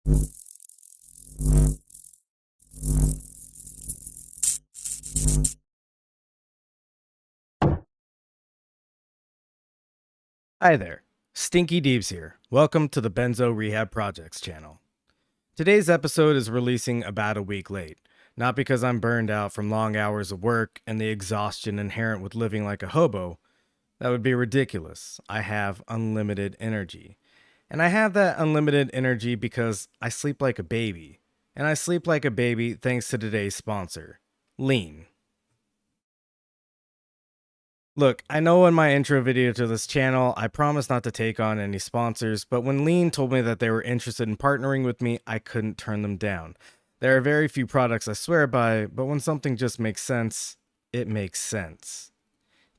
Hi there, Stinky Deeps here. Welcome to the Benzo Rehab Projects Channel. Today's episode is releasing about a week late, not because I'm burned out from long hours of work and the exhaustion inherent with living like a hobo. That would be ridiculous. I have unlimited energy. And I have that unlimited energy because I sleep like a baby. And I sleep like a baby thanks to today's sponsor, Lean. Look, I know in my intro video to this channel, I promised not to take on any sponsors, but when Lean told me that they were interested in partnering with me, I couldn't turn them down. There are very few products I swear by, but when something just makes sense, it makes sense.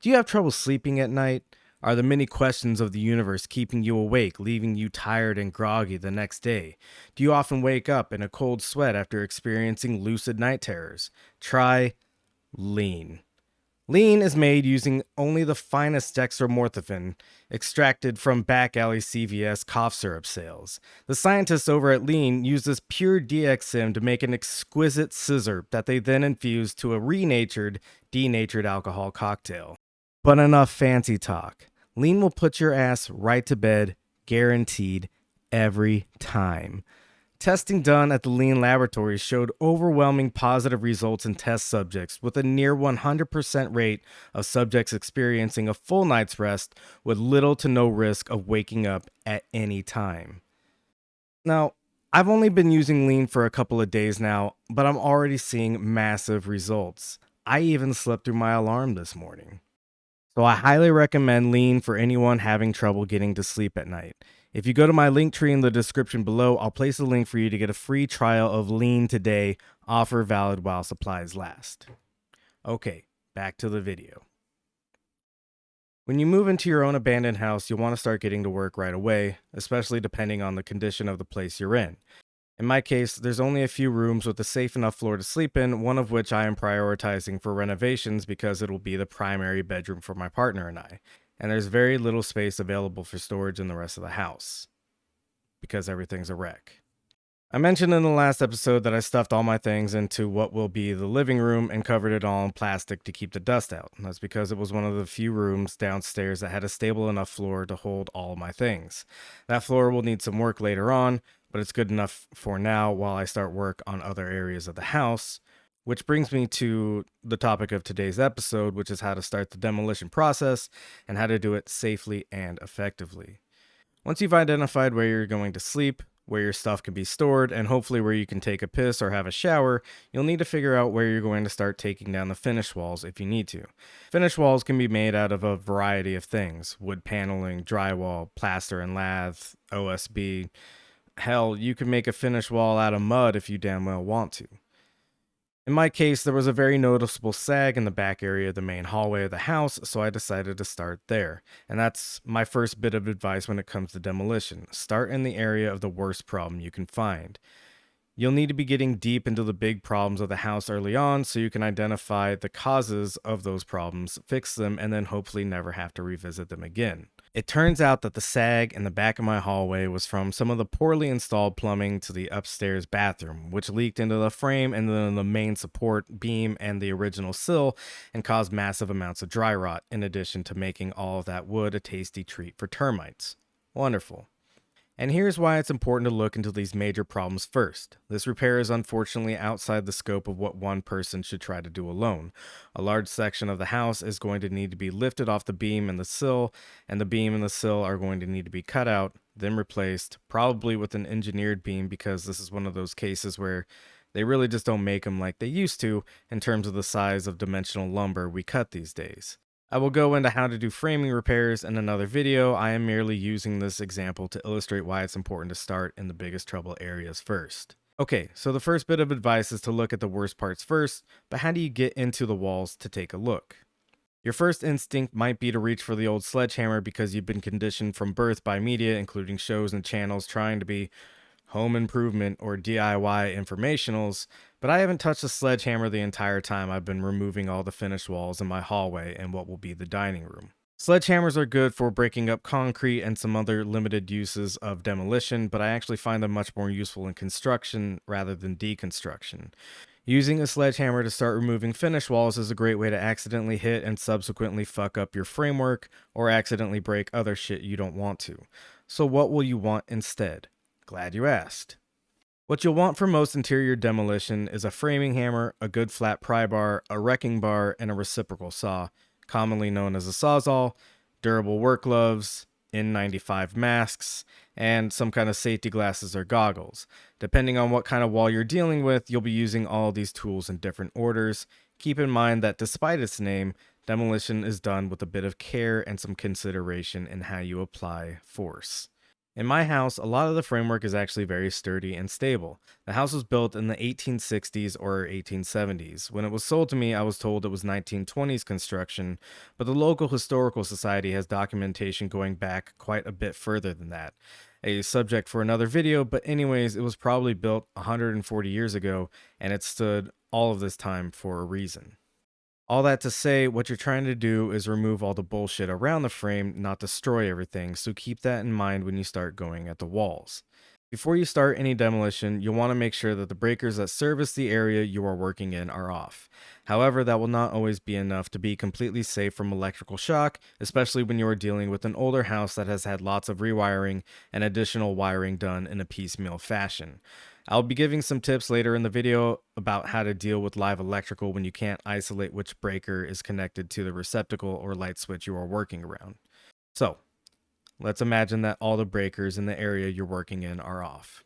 Do you have trouble sleeping at night? Are the many questions of the universe keeping you awake, leaving you tired and groggy the next day? Do you often wake up in a cold sweat after experiencing lucid night terrors? Try Lean. Lean is made using only the finest dextromorphin extracted from back alley CVS cough syrup sales. The scientists over at Lean use this pure DXM to make an exquisite scissor that they then infuse to a denatured alcohol cocktail. But enough fancy talk. Lean will put your ass right to bed, guaranteed, every time. Testing done at the Lean laboratories showed overwhelming positive results in test subjects, with a near 100% rate of subjects experiencing a full night's rest with little to no risk of waking up at any time. Now, I've only been using Lean for a couple of days now, but I'm already seeing massive results. I even slept through my alarm this morning. So I highly recommend Lean for anyone having trouble getting to sleep at night. If you go to my link tree in the description below, I'll place a link for you to get a free trial of Lean today, offer valid while supplies last. Okay, back to the video. When you move into your own abandoned house, you'll want to start getting to work right away, especially depending on the condition of the place you're in. In my case, there's only a few rooms with a safe enough floor to sleep in, one of which I am prioritizing for renovations because it will be the primary bedroom for my partner and I. And there's very little space available for storage in the rest of the house, because everything's a wreck. I mentioned in the last episode that I stuffed all my things into what will be the living room and covered it all in plastic to keep the dust out. That's because it was one of the few rooms downstairs that had a stable enough floor to hold all of my things. That floor will need some work later on, but it's good enough for now while I start work on other areas of the house. Which brings me to the topic of today's episode, which is how to start the demolition process and how to do it safely and effectively. Once you've identified where you're going to sleep, where your stuff can be stored, and hopefully where you can take a piss or have a shower, you'll need to figure out where you're going to start taking down the finish walls if you need to. Finish walls can be made out of a variety of things: wood paneling, drywall, plaster and lath, OSB. Hell, you can make a finish wall out of mud if you damn well want to. In my case, there was a very noticeable sag in the back area of the main hallway of the house, so I decided to start there. And that's my first bit of advice when it comes to demolition. Start in the area of the worst problem you can find. You'll need to be getting deep into the big problems of the house early on so you can identify the causes of those problems, fix them, and then hopefully never have to revisit them again. It turns out that the sag in the back of my hallway was from some of the poorly installed plumbing to the upstairs bathroom, which leaked into the frame and then the main support beam and the original sill and caused massive amounts of dry rot, in addition to making all of that wood a tasty treat for termites. Wonderful. And here's why it's important to look into these major problems first. This repair is unfortunately outside the scope of what one person should try to do alone. A large section of the house is going to need to be lifted off the beam and the sill, and the beam and the sill are going to need to be cut out, then replaced, probably with an engineered beam, because this is one of those cases where they really just don't make them like they used to in terms of the size of dimensional lumber we cut these days. I will go into how to do framing repairs in another video. I am merely using this example to illustrate why it's important to start in the biggest trouble areas first. Okay, so the first bit of advice is to look at the worst parts first, but how do you get into the walls to take a look? Your first instinct might be to reach for the old sledgehammer because you've been conditioned from birth by media, including shows and channels trying to be home improvement or DIY informationals, but I haven't touched a sledgehammer the entire time I've been removing all the finished walls in my hallway and what will be the dining room. Sledgehammers are good for breaking up concrete and some other limited uses of demolition, but I actually find them much more useful in construction rather than deconstruction. Using a sledgehammer to start removing finish walls is a great way to accidentally hit and subsequently fuck up your framework or accidentally break other shit you don't want to. So, what will you want instead? Glad you asked. What you'll want for most interior demolition is a framing hammer, a good flat pry bar, a wrecking bar, and a reciprocal saw, commonly known as a sawzall, durable work gloves, N95 masks, and some kind of safety glasses or goggles. Depending on what kind of wall you're dealing with, you'll be using all these tools in different orders. Keep in mind that despite its name, demolition is done with a bit of care and some consideration in how you apply force. In my house, a lot of the framework is actually very sturdy and stable. The house was built in the 1860s or 1870s. When it was sold to me, I was told it was 1920s construction, but the local historical society has documentation going back quite a bit further than that. A subject for another video, but anyways, it was probably built 140 years ago, and it stood all of this time for a reason. All that to say, what you're trying to do is remove all the bullshit around the frame, not destroy everything, so keep that in mind when you start going at the walls. Before you start any demolition, you'll want to make sure that the breakers that service the area you are working in are off. However, that will not always be enough to be completely safe from electrical shock, especially when you are dealing with an older house that has had lots of rewiring and additional wiring done in a piecemeal fashion. I'll be giving some tips later in the video about how to deal with live electrical when you can't isolate which breaker is connected to the receptacle or light switch you are working around. So, let's imagine that all the breakers in the area you're working in are off.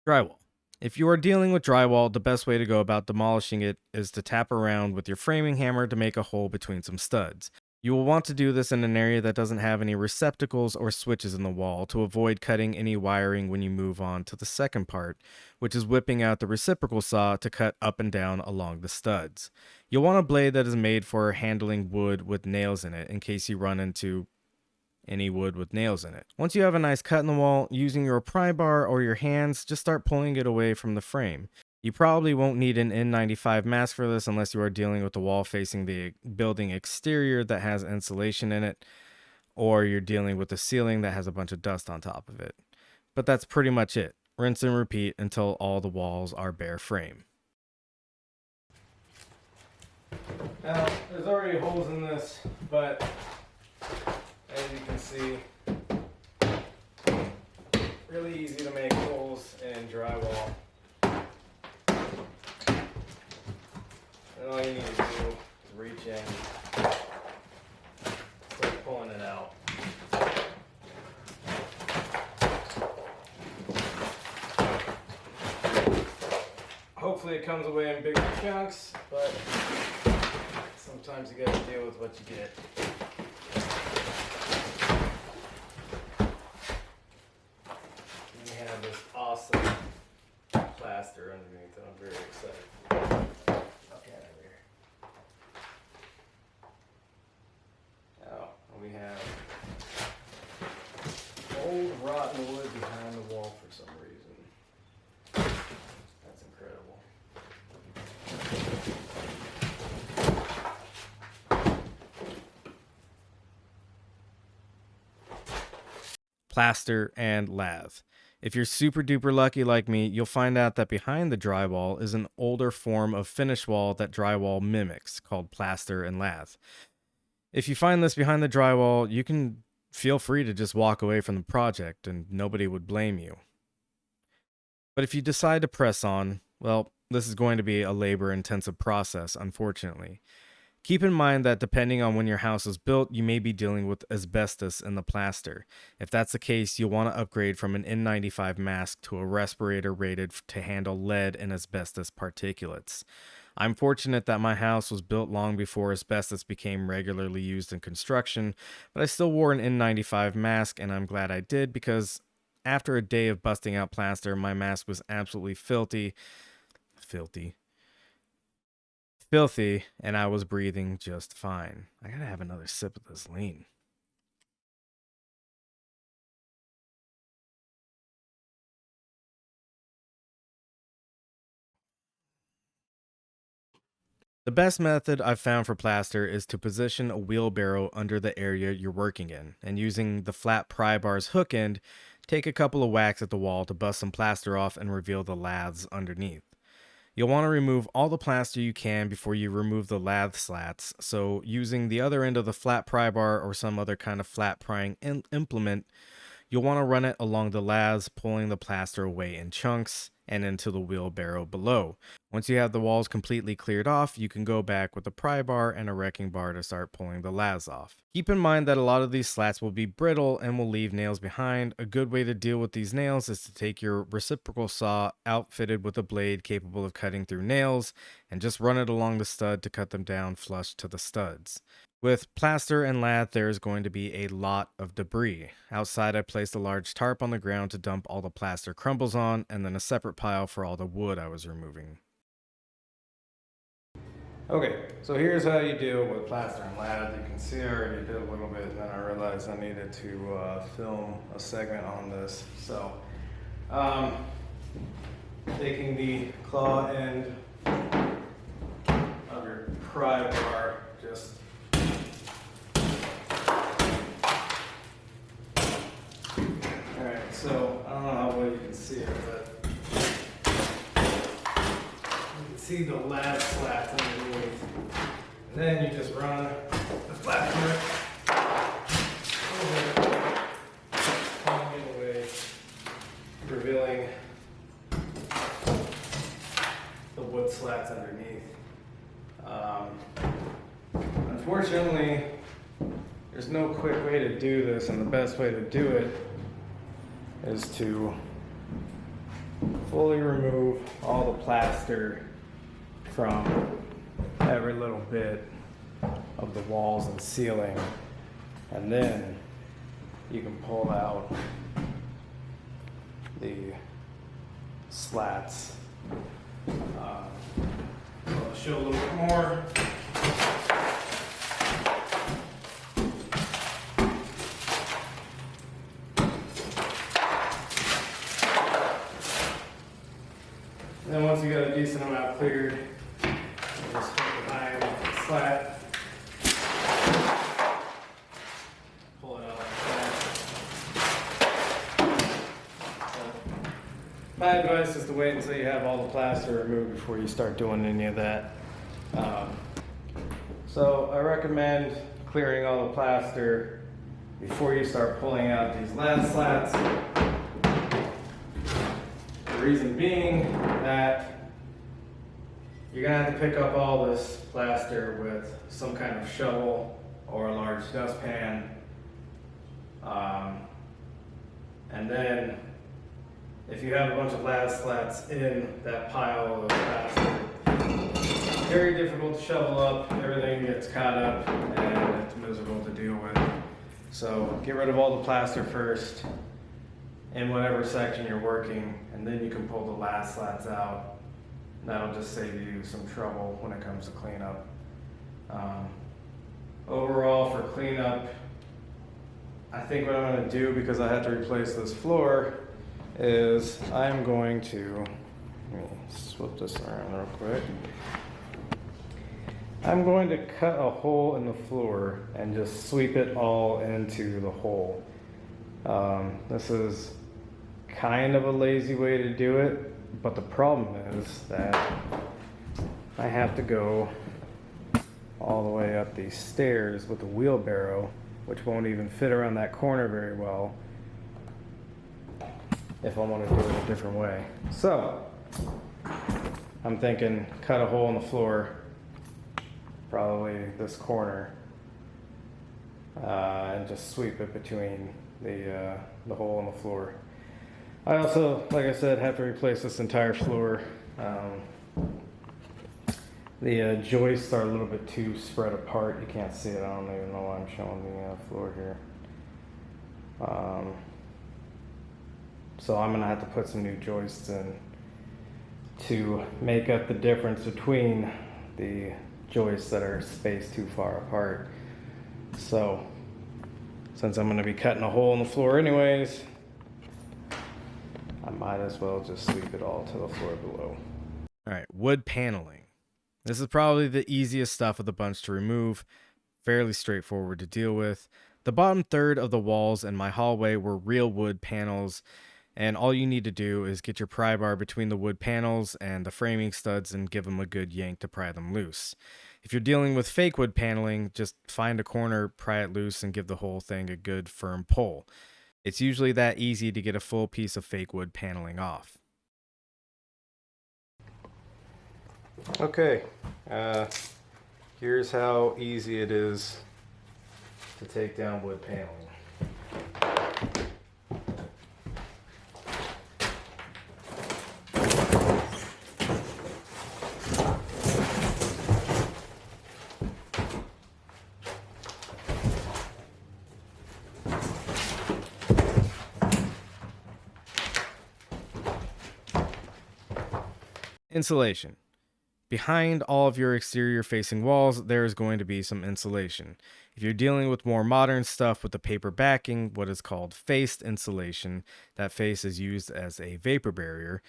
Drywall. If you are dealing with drywall, the best way to go about demolishing it is to tap around with your framing hammer to make a hole between some studs. You will want to do this in an area that doesn't have any receptacles or switches in the wall to avoid cutting any wiring when you move on to the second part, which is whipping out the reciprocal saw to cut up and down along the studs. You'll want a blade that is made for handling wood with nails in it in case you run into any wood with nails in it. Once you have a nice cut in the wall, using your pry bar or your hands, just start pulling it away from the frame. You probably won't need an N95 mask for this unless you are dealing with the wall facing the building exterior that has insulation in it, or you're dealing with the ceiling that has a bunch of dust on top of it. But that's pretty much it. Rinse and repeat until all the walls are bare frame. Now, there's already holes in this, but as you can see, really easy to make holes in drywall. And all you need to do is reach in, start pulling it out. Hopefully it comes away in bigger chunks, but sometimes you gotta deal with what you get. We have this awesome plaster underneath that I'm very excited for. Now we have old rotten wood behind the wall for some reason. That's incredible. Plaster and lath. If you're super duper lucky like me, you'll find out that behind the drywall is an older form of finish wall that drywall mimics, called plaster and lath. If you find this behind the drywall, you can feel free to just walk away from the project and nobody would blame you. But if you decide to press on, well, this is going to be a labor-intensive process, unfortunately. Keep in mind that depending on when your house is built, you may be dealing with asbestos in the plaster. If that's the case, you'll want to upgrade from an N95 mask to a respirator rated to handle lead and asbestos particulates. I'm fortunate that my house was built long before asbestos became regularly used in construction, but I still wore an N95 mask, and I'm glad I did because after a day of busting out plaster, my mask was absolutely filthy, and I was breathing just fine. I gotta have another sip of this lean. The best method I've found for plaster is to position a wheelbarrow under the area you're working in, and using the flat pry bar's hook end, take a couple of whacks at the wall to bust some plaster off and reveal the laths underneath. You'll want to remove all the plaster you can before you remove the lath slats, so using the other end of the flat pry bar or some other kind of flat prying implement, you'll want to run it along the laths, pulling the plaster away in chunks and into the wheelbarrow below. Once you have the walls completely cleared off, you can go back with a pry bar and a wrecking bar to start pulling the laths off. Keep in mind that a lot of these slats will be brittle and will leave nails behind. A good way to deal with these nails is to take your reciprocal saw outfitted with a blade capable of cutting through nails and just run it along the stud to cut them down flush to the studs. With plaster and lath, there is going to be a lot of debris. Outside, I placed a large tarp on the ground to dump all the plaster crumbles on, and then a separate pile for all the wood I was removing. Okay, so here's how you deal with plaster and lath. You can see I already did a little bit, and then I realized I needed to film a segment on this. So, taking the claw end of your pry bar, just so I don't know how well you can see it, but you can see the lath slats underneath. And then you just run the flat grip over it, pulling it away, revealing the wood slats underneath. Unfortunately, there's no quick way to do this, and the best way to do it is to fully remove all the plaster from every little bit of the walls and ceiling, and then you can pull out the slats. I'll show a little bit more. And then once you got a decent amount cleared, you just put behind the slat, pull it out like that. So, my advice is to wait until you have all the plaster removed before you start doing any of that. So I recommend clearing all the plaster before you start pulling out these lath slats. The reason being that you're going to have to pick up all this plaster with some kind of shovel or a large dustpan. And then if you have a bunch of lath slats in that pile of plaster, it's very difficult to shovel up, everything gets caught up, and it's miserable to deal with. So get rid of all the plaster first in whatever section you're working, and then you can pull the lath slats out. That'll just save you some trouble when it comes to cleanup. Overall, for cleanup, I think what I'm going to do, because I have to replace this floor, is I'm going to, let me swap this around real quick. I'm going to cut a hole in the floor and just sweep it all into the hole. This is kind of a lazy way to do it, but the problem is that I have to go all the way up these stairs with a wheelbarrow, which won't even fit around that corner very well if I want to do it a different way. So I'm thinking cut a hole in the floor, probably this corner, and just sweep it between the hole in the floor. I also, like I said, have to replace this entire floor. The joists are a little bit too spread apart. You can't see it. I don't even know why I'm showing the floor here. So I'm gonna have to put some new joists in to make up the difference between the joists that are spaced too far apart. So since I'm gonna be cutting a hole in the floor anyways, I might as well just sweep it all to the floor below. All right, wood paneling. This is probably the easiest stuff of the bunch to remove, fairly straightforward to deal with. The bottom third of the walls in my hallway were real wood panels, and all you need to do is get your pry bar between the wood panels and the framing studs and give them a good yank to pry them loose. If you're dealing with fake wood paneling, just find a corner, pry it loose, and give the whole thing a good firm pull. It's usually that easy to get a full piece of fake wood paneling off. Okay, here's how easy it is to take down wood paneling. Insulation. Behind all of your exterior facing walls, there is going to be some insulation. If you're dealing with more modern stuff with the paper backing, what is called faced insulation, that face is used as a vapor barrier,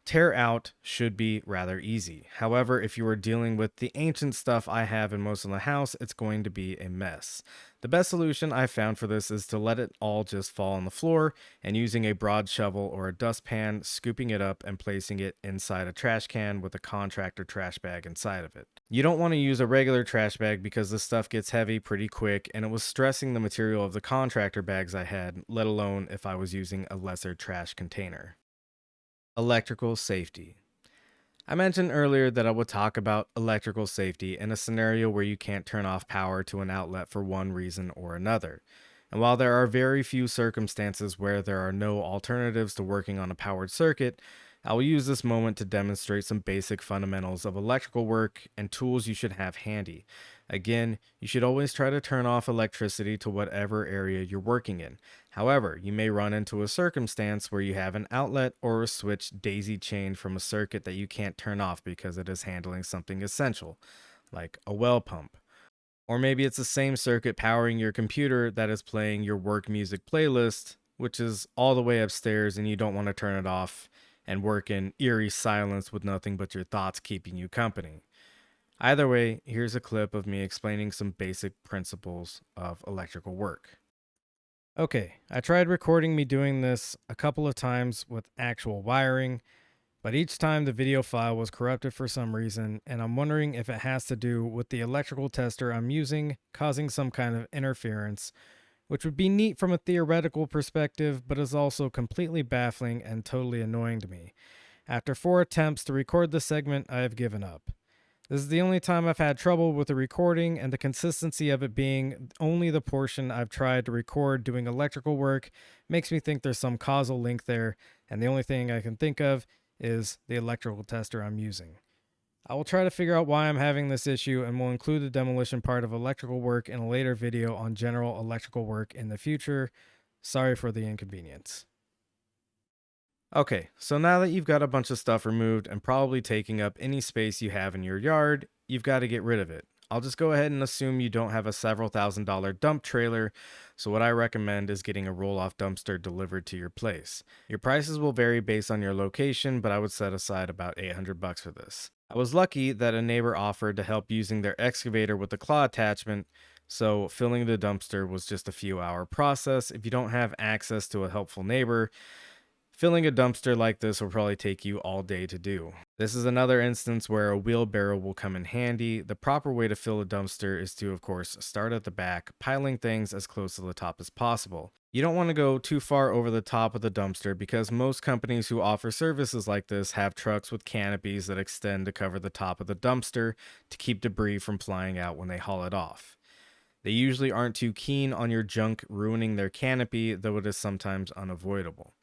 tear out should be rather easy. However, if you are dealing with the ancient stuff I have in most of the house, it's going to be a mess. The best solution I found for this is to let it all just fall on the floor and using a broad shovel or a dustpan, scooping it up and placing it inside a trash can with a contractor trash bag inside of it. You don't want to use a regular trash bag because this stuff gets heavy pretty quick and it was stressing the material of the contractor bags I had, let alone if I was using a lesser trash container. Electrical safety. I mentioned earlier that I would talk about electrical safety in a scenario where you can't turn off power to an outlet for one reason or another. And while there are very few circumstances where there are no alternatives to working on a powered circuit, I will use this moment to demonstrate some basic fundamentals of electrical work and tools you should have handy. Again, you should always try to turn off electricity to whatever area you're working in. However, you may run into a circumstance where you have an outlet or a switch daisy-chained from a circuit that you can't turn off because it is handling something essential, like a well pump. Or maybe it's the same circuit powering your computer that is playing your work music playlist, which is all the way upstairs and you don't want to turn it off and work in eerie silence with nothing but your thoughts keeping you company. Either way, here's a clip of me explaining some basic principles of electrical work. Okay, I tried recording me doing this a couple of times with actual wiring, but each time the video file was corrupted for some reason, and I'm wondering if it has to do with the electrical tester I'm using causing some kind of interference, which would be neat from a theoretical perspective, but is also completely baffling and totally annoying to me. After 4 attempts to record this segment, I have given up. This is the only time I've had trouble with the recording, and the consistency of it being only the portion I've tried to record doing electrical work makes me think there's some causal link there, and the only thing I can think of is the electrical tester I'm using. I will try to figure out why I'm having this issue and will include the demolition part of electrical work in a later video on general electrical work in the future. Sorry for the inconvenience. Okay, so now that you've got a bunch of stuff removed and probably taking up any space you have in your yard, you've got to get rid of it. I'll just go ahead and assume you don't have a several $1,000 dump trailer, so what I recommend is getting a roll-off dumpster delivered to your place. Your prices will vary based on your location, but I would set aside about $800 for this. I was lucky that a neighbor offered to help using their excavator with the claw attachment, so filling the dumpster was just a few hour process. If you don't have access to a helpful neighbor, filling a dumpster like this will probably take you all day to do. This is another instance where a wheelbarrow will come in handy. The proper way to fill a dumpster is to, of course, start at the back, piling things as close to the top as possible. You don't want to go too far over the top of the dumpster because most companies who offer services like this have trucks with canopies that extend to cover the top of the dumpster to keep debris from flying out when they haul it off. They usually aren't too keen on your junk ruining their canopy, though it is sometimes unavoidable.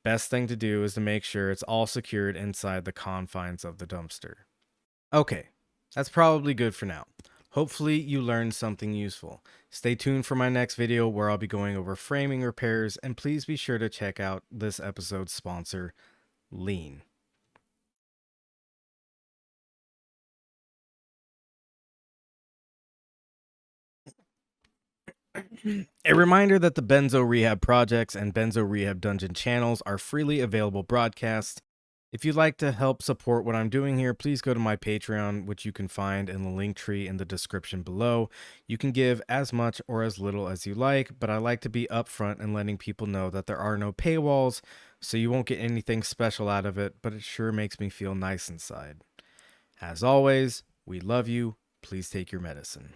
Best thing to do is to make sure it's all secured inside the confines of the dumpster. Okay, that's probably good for now. Hopefully you learned something useful. Stay tuned for my next video where I'll be going over framing repairs, and please be sure to check out this episode's sponsor, Lean. A reminder that the Benzo Rehab Projects and Benzo Rehab Dungeon channels are freely available broadcasts If you'd like to help support what I'm doing here, please go to my Patreon, which you can find in the link tree in the description below. You can give as much or as little as you like, but I like to be upfront and letting people know that there are no paywalls, so you won't get anything special out of it, but it sure makes me feel nice inside. As always, we love you. Please take your medicine.